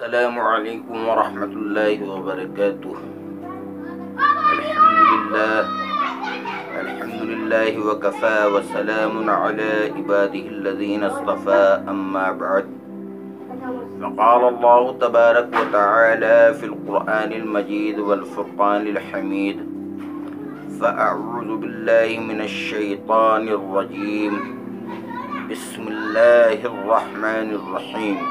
السلام علیکم ورحمۃ اللہ وبرکاتہ۔ الحمد للہ وکفی وسلام علی عباده الذین اصطفى اما بعد، فقال اللہ تبارک وتعالی فی القرآن المجید والفرقان الحمید، فاعوذ باللہ من الشیطان الرجیم، بسم اللہ الرحمن الرحیم۔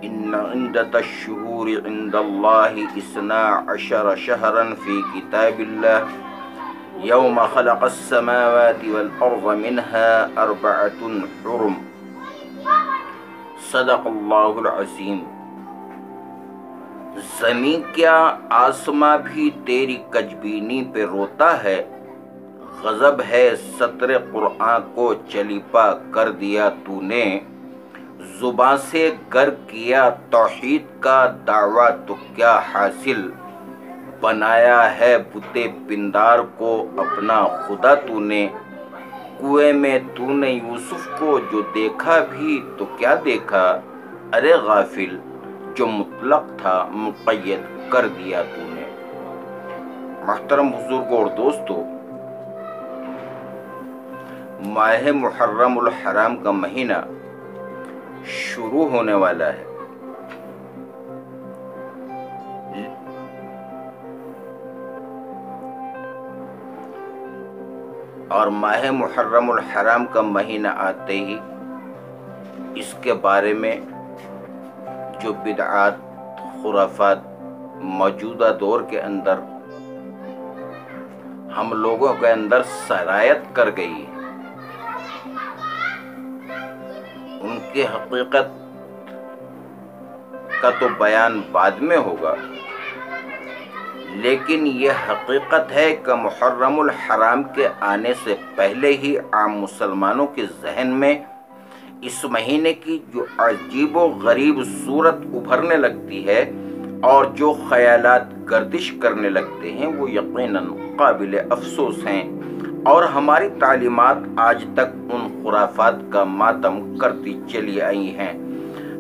ان عدة الشهور عند الله 12 شهرا في كتاب الله يوم خلق السماوات والأرض منها 4 حرم، صدق اللہ العظیم۔ زمین کیا آسماں بھی تیری کجبینی پہ روتا ہے، غضب ہے سطر قرآن کو چلیپا کر دیا تو نے، زباں سے گر کیا توحید کا دعویٰ تو کیا حاصل، بنایا ہے بت پندار کو اپنا خدا تو نے، کنویں میں تو نے یوسف کو جو دیکھا بھی تو کیا دیکھا، ارے غافل جو مطلق تھا مقید کر دیا تو نے۔ محترم بزرگوں اور دوستو، ماہ محرم الحرام کا مہینہ شروع ہونے والا ہے۔ اور ماہ محرم الحرام کا مہینہ آتے ہی اس کے بارے میں جو بدعات خرافات موجودہ دور کے اندر ہم لوگوں کے اندر سرایت کر گئی ہے، ان کی حقیقت کا تو بیان بعد میں ہوگا، لیکن یہ حقیقت ہے کہ محرم الحرام کے آنے سے پہلے ہی عام مسلمانوں کے ذہن میں اس مہینے کی جو عجیب و غریب صورت ابھرنے لگتی ہے اور جو خیالات گردش کرنے لگتے ہیں وہ یقیناً قابل افسوس ہیں، اور ہماری تعلیمات آج تک ان خرافات کا ماتم کرتی چلی آئی ہیں۔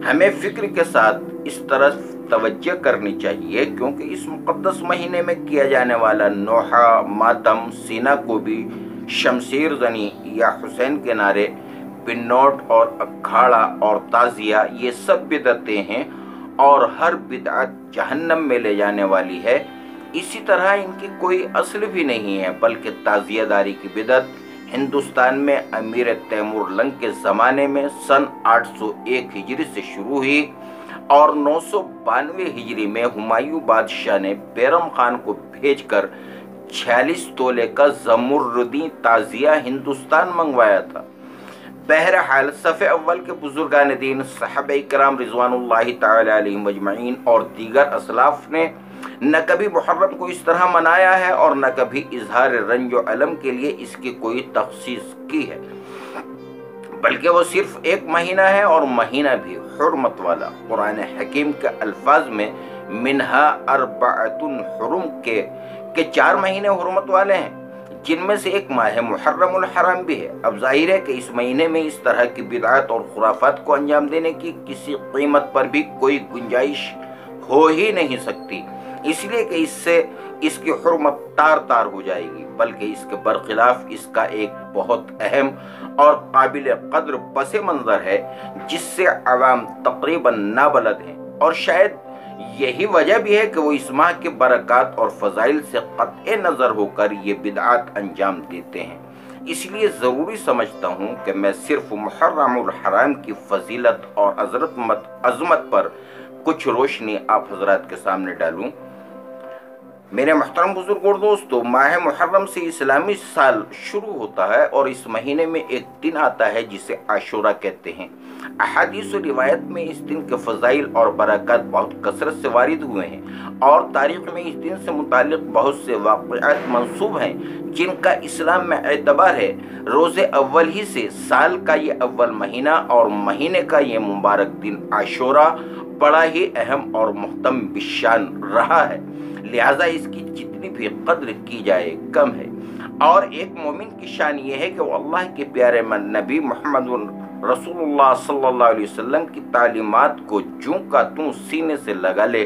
ہمیں فکر کے ساتھ اس طرف توجہ کرنی چاہیے، کیونکہ اس مقدس مہینے میں کیا جانے والا نوحہ، ماتم، سینہ کو بھی، شمشیر زنی یا حسین کے نعرے، پن نوٹ اور اکھاڑا اور تعزیہ، یہ سب بدعتیں ہیں اور ہر بدعت جہنم میں لے جانے والی ہے۔ اسی طرح ان کی کوئی اصل بھی نہیں ہے، بلکہ تعزیہ داری کی بدعت ہندوستان میں امیر تیمور لنگ کے زمانے میں سن 801 ہجری سے شروع ہوئی، اور 992 ہجری میں ہمایوں بادشاہ نے بیرم خان کو بھیج کر 46 تولے کا زمردی تعزیہ ہندوستان منگوایا تھا۔ بہرحال صف اول کے بزرگان دین، صحابہ کرام رضوان اللہ تعالی علیہم اجمعین اور دیگر اسلاف نے نہ کبھی محرم کو اس طرح منایا ہے اور نہ کبھی اظہار رنج و علم کے لیے اس کی کوئی تخصیص کی ہے، بلکہ وہ صرف ایک مہینہ ہے، اور مہینہ بھی حرمت والا۔ قرآن حکیم کے الفاظ میں منہا 4 حرم کے 4 مہینے حرمت والے ہیں، جن میں سے ایک ماہ محرم الحرام بھی ہے۔ اب ظاہر ہے کہ اس مہینے میں اس طرح کی بدعات اور خرافات کو انجام دینے کی کسی قیمت پر بھی کوئی گنجائش ہو ہی نہیں سکتی، اس لیے کہ اس سے اس کی حرمت تار تار ہو جائے گی، بلکہ اس کے برخلاف اس کا ایک بہت اہم اور قابل قدر پس منظر ہے، جس سے عوام تقریباً نابلد ہیں، اور شاید یہی وجہ بھی ہے کہ وہ اس ماہ کے برکات اور فضائل سے قطع نظر ہو کر یہ بدعات انجام دیتے ہیں۔ اس لیے ضروری سمجھتا ہوں کہ میں صرف محرم الحرام کی فضیلت اور عظمت پر کچھ روشنی آپ حضرات کے سامنے ڈالوں۔ میرے محترم بزرگ اور دوستو، ماہ محرم سے اسلامی سال شروع ہوتا ہے، اور اس مہینے میں ایک دن آتا ہے جسے عاشورہ کہتے ہیں۔ احادیث و روایت میں اس دن کے فضائل اور برکات بہت کثرت سے وارد ہوئے ہیں، اور تاریخ میں اس دن سے متعلق بہت سے واقعات منسوب ہیں جن کا اسلام میں اعتبار ہے۔ روز اول ہی سے سال کا یہ اول مہینہ اور مہینے کا یہ مبارک دن عاشورہ بڑا ہی اہم اور محترم بشان رہا ہے، لہٰذا اس کی جتنی بھی قدر کی جائے کم ہے۔ اور ایک مومن کی شان یہ ہے کہ وہ اللہ کے پیارے نبی محمد रसूलुल्लाह सल्लल्लाहु अलैहि वसल्लम की तालीमात को जूं का तूं सीने से लगा ले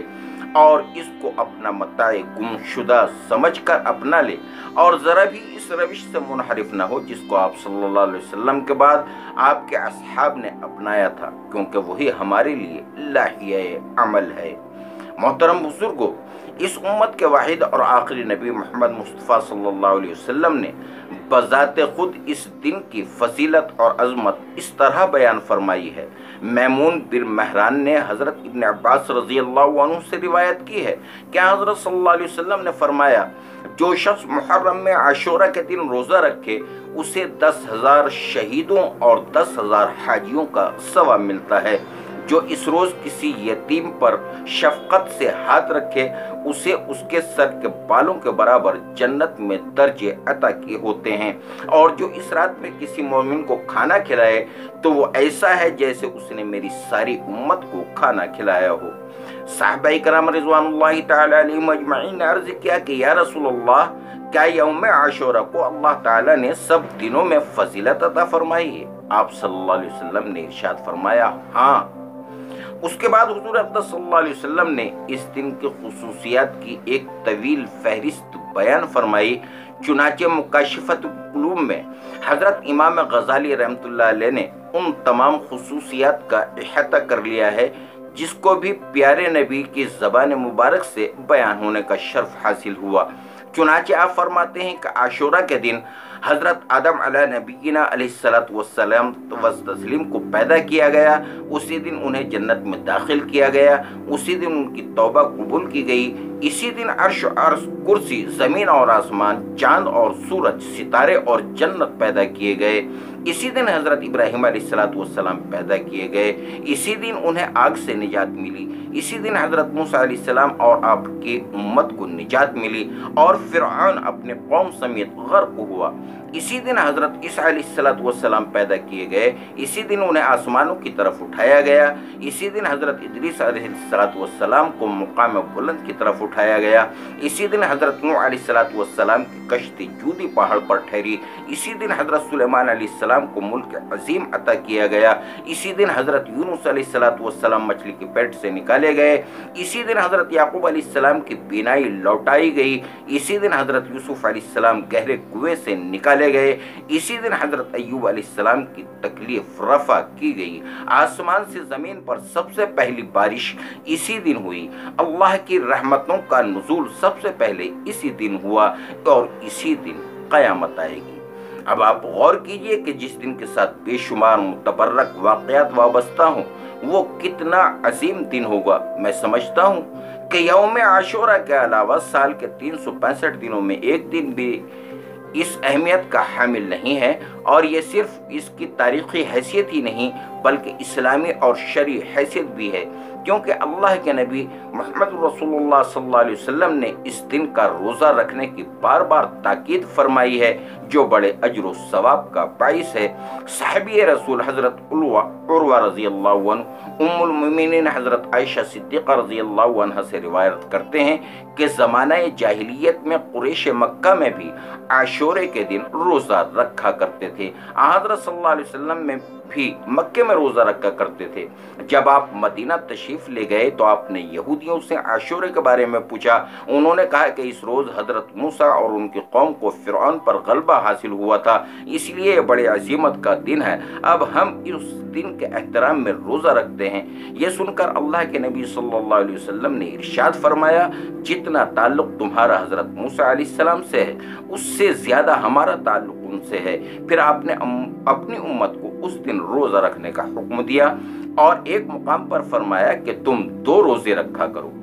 और इसको अपना मताए गुमशुदा समझकर अपना ले और ज़रा भी इस रविश से मुनहरिफ न हो जिसको आप सल्लल्लाहु अलैहि वसल्लम के बाद आपके असहाब ने अपनाया था, क्योंकि वही हमारे लिए लाहिए अमल है। मोहतरम बुजुर्गों, इस उम्मत के वाहिद और आखिरी नबी मोहम्मद मुस्तफ़ा सल्लल्लाहु अलैहि वसल्लम ने बज़ाते खुद इस दिन की फजीलत और अज़मत इस तरह बयान फरमाई है। मैमून बिन महरान ने हज़रत इब्न अब्बास रज़ी अल्लाहु अन्हु से रिवायत की है कि हज़रत सल्लल्लाहु अलैहि वसल्लम ने फरमाया, जो शख्स मुहर्रम में आशूरा के दिन रोज़ा रखे उसे 10,000 शहीदों और 10,000 हाजियों का सवाब मिलता है। जो इस रोज़ किसी यतीम पर शफकत से हाथ रखे उसे उसके सर के बालों के बराबर जन्नत में दर्जे अता किए होते हैं, और जो इस रात में किसी मोमिन को खाना खिलाए तो वो ऐसा है जैसे उसने मेरी सारी उम्मत को खाना खिलाया हो। साहबाए कराम रिज़वानुल्लाहि ताला अलैहिम अजमईन ने अर्ज़ किया कि या रसूलल्लाह, क्या यौम आशूरा को अल्लाह ताला ने सब दिनों में फजीलत अता फरमाई है? आप सल्लल्लाहु अलैहि वसल्लम ने इरशाद फरमाया, हाँ। उसके बाद हुजूर अक़दस सल्लल्लाहु अलैहि वसल्लम ने इस दिन की खुसूसियात की एक तवील फहरिस्त बयान फरमाई। चुनाचे मुकाशिफतुल उलूम में हज़रत इमाम गज़ाली रहमतुल्लाह अलैह ने उन तमाम खुसूसियात का इहाता कर लिया है जिसको भी प्यारे नबी की ज़बान मुबारक से बयान होने का शर्फ हासिल हुआ। चुनाचे आप फरमाते हैं कि आशूरा के दिन हज़रत आदम अला नबीना अलैहिस्सलातु वस्सलाम तस्लीम को पैदा किया गया, उसी दिन उन्हें जन्नत में दाखिल किया गया, उसी दिन उनकी तौबा कबूल की गई, इसी दिन अर्श कुर्सी, ज़मीन और आसमान, चांद और सूरज, सितारे और जन्नत पैदा किए गए, इसी दिन हज़रत इब्राहीम अलैहिस्सलातु वस्सलाम पैदा किए गए, इसी दिन उन्हें आग से निजात मिली, इसी दिन हज़रत मूसा अलैहिस्सलाम और आपकी उम्मत को निजात मिली और फ़िरऔन अपने कौम समेत गर्क हुआ, इसी दिन हज़रत ईसा अलैहिस्सलातु वस्सलाम पैदा किए गए, इसी दिन उन्हें आसमानों की तरफ उठाया गया, इसी दिन हज़रत इदरीस अलैहिस्सलातु वस्सलाम को मुकाम बुलंद की तरफ उठाया गया, इसी दिन हज़रत नूह अलैहिस्सलातु वस्सलाम की कश्ती जूदी पहाड़ पर ठहरी, इसी दिन हज़रत सुलेमान अलैहिस्सलाम को मुल्क अजीम अता किया गया, इसी दिन हज़रत यूनुस अलैहिस्सलातु वस्सलाम मछली के पेट से निकाले गए, इसी दिन हज़रत याकूब अलैहिस्सलाम की बीनाई लौटाई गई, इसी दिन हज़रत यूसुफ अलैहिस्सलाम गहरे कुएं से निकाले गए, इसी दिन हज़रत अय्यूब अलैहिस्सलाम की तकलीफ रफ़ा की गई, आसमान से ज़मीन पर सबसे पहली बारिश इसी दिन हुई, अल्लाह की रहमतों का नुज़ूल सबसे पहले इसी दिन हुआ और इसी दिन क़यामत आएगी। अब आप गौर कीजिए कि जिस दिन के साथ बेशुमार मुतबर्रक वाक़यात वाबस्ता हों वो कितना अजीम दिन होगा। मैं समझता हूँ कि यौम आशूरा के अलावा साल के 365 दिनों में एक दिन भी इस अहमियत का हामिल नहीं है, और ये सिर्फ इसकी तारीख़ी हैसियत ही नहीं बल्कि इस्लामी और शरई हैसियत भी है, क्योंकि अल्लाह के नबी मोहम्मद रसूलुल्लाह सल्लल्लाहु अलैहि वसल्लम ने इस दिन का रोज़ा रखने की बार बार ताकीद फरमाई है, जो बड़े अजर व सवाब का बाइस है। साहिबी रसूल हज़रत उर्वा रज़ी अल्लाहु अन्हु उम्मुल मोमिनीन हज़रत आयशा सिद्दीक़ा रज़ी अल्लाहु अन्हा से रिवायत करते हैं कि ज़माने जाहिलियत में कुरैश मक्का में भी आशूरे के दिन रोज़ा रखा करते थे। हज़रत सल्लल्लाहु अलैहि वसल्लम में भी मक्के में रोज़ा रखा करते थे। जब आप मदीना तशरीफ़ ले गए तो आपने यहूदियों से आशूरे के बारे में पूछा। उन्होंने कहा कि इस रोज़ हज़रत मूसा और उनकी कौम को फ़िरऔन पर गलबा हासिल हुआ था, इसलिए ये बड़े अजीमत का दिन है। अब हम इस दिन के एहतराम में रोज़ा रखते हैं। ये सुनकर अल्लाह के नबी सल्लल्लाहु अलैहि वसल्लम ने इरशाद फरमाया, जितना ताल्लुक़ तुम्हारा हज़रत मूसा अलैहिस्सलाम से है उससे ज़्यादा हमारा ताल्लुक़ उनसे है। फिर आपने अपनी उम्मत को उस दिन रोज़ा रखने का हुक्म दिया और एक मुकाम पर फरमाया कि तुम 2 रोज़े रखा करो।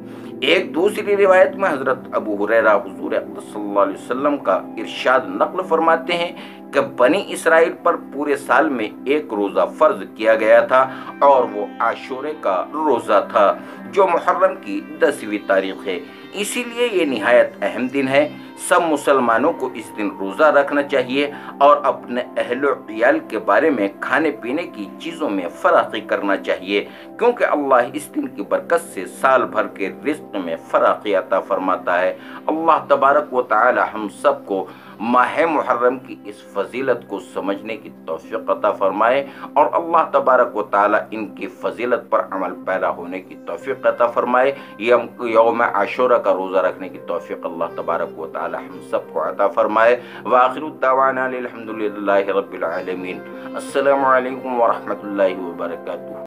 एक दूसरी रिवायत में हज़रत अबू हुरैरा हुज़ूर अक़दस सल्लल्लाहु अलैहि वसल्लम का इरशाद नक़ल फरमाते हैं कि बनी इसराइल पर पूरे साल में एक रोज़ा फ़र्ज किया गया था और वो आशूरे का रोज़ा था जो मुहर्रम की 10वीं तारीख़ है। इसीलिए ये निहायत अहम दिन है سب مسلمانوں کو اس دن روزہ رکھنا چاہیے اور اپنے اہل و عیال کے بارے میں کھانے پینے کی چیزوں میں فراخی کرنا چاہیے، کیونکہ اللہ اس دن کی برکت سے سال بھر کے رزق میں فراخی عطا فرماتا ہے۔ اللہ تبارک و تعالی ہم سب کو ماہ محرم کی اس فضیلت کو سمجھنے کی توفیق عطا فرمائے، اور اللہ تبارک و تعالی ان کی فضیلت پر عمل پیرا ہونے کی توفیق عطا فرمائے۔ یوم عاشورہ کا روزہ رکھنے کی توفیق اللہ تبارک و تعالی ہم سب کو عطا فرمائے۔ وآخر دعوانا الحمد للہ رب العالمین۔ السلام علیکم ورحمۃ اللہ وبرکاتہ۔